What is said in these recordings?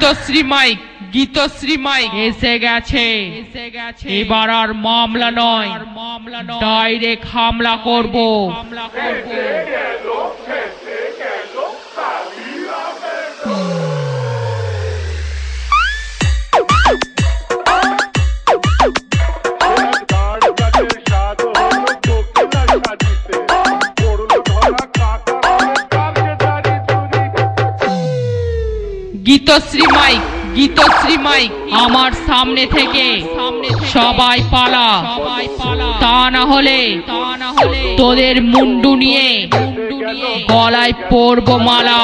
Gitashree mic এসে গেছে। এবার আর মামলা নয়, ডাইরেক্ট হামলা করব। গীতশ্রী মাইক আমার সামনে থেকে সবাই পালা, তা না হলে তোদের মুন্ডু নিয়ে গলায় পরবো মালা।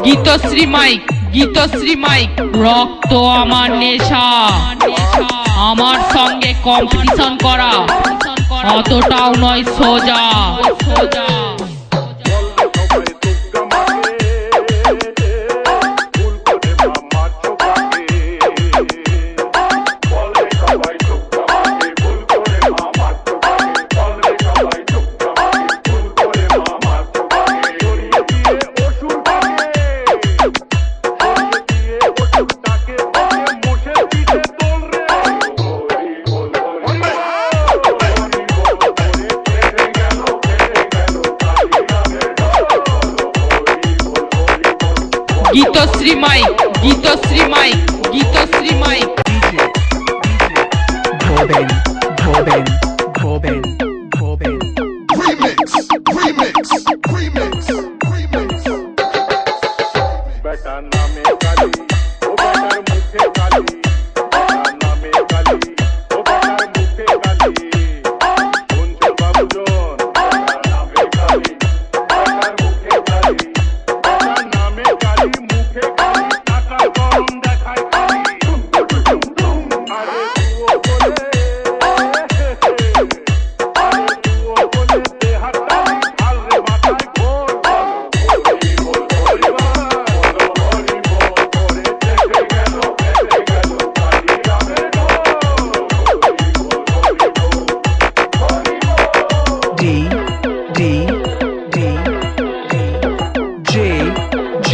গীতশ্রী মাইক গীতশ্রী মাইক রক্ত আমার নেশা। আমার সঙ্গে কম্পিটিশন করা অতটাও নয় সোজা।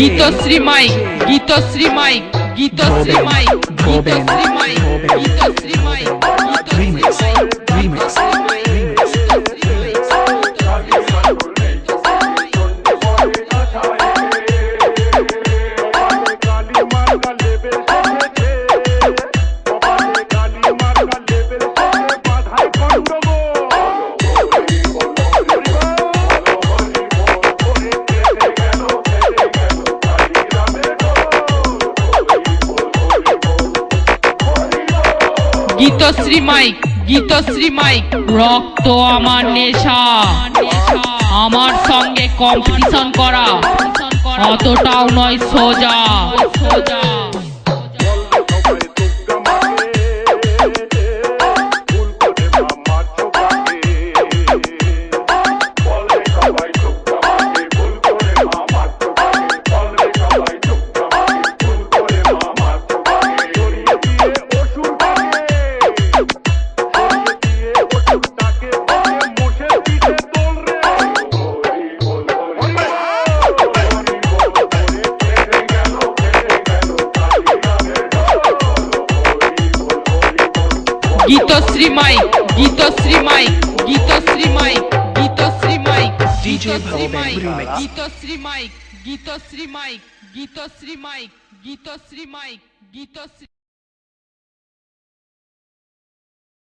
Geetashree mic Geetashree mic Geetashree mic রক্ত আমার নেশা আমার সঙ্গে কম্পিটিশন করা অতটাও নয় সোজা Geetashree mic Geetashree mic Geetashree mic Geetashree mic Geetashree mic Geetashree mic Geetashree mic Geetashree mic Geetashree mic Gitashree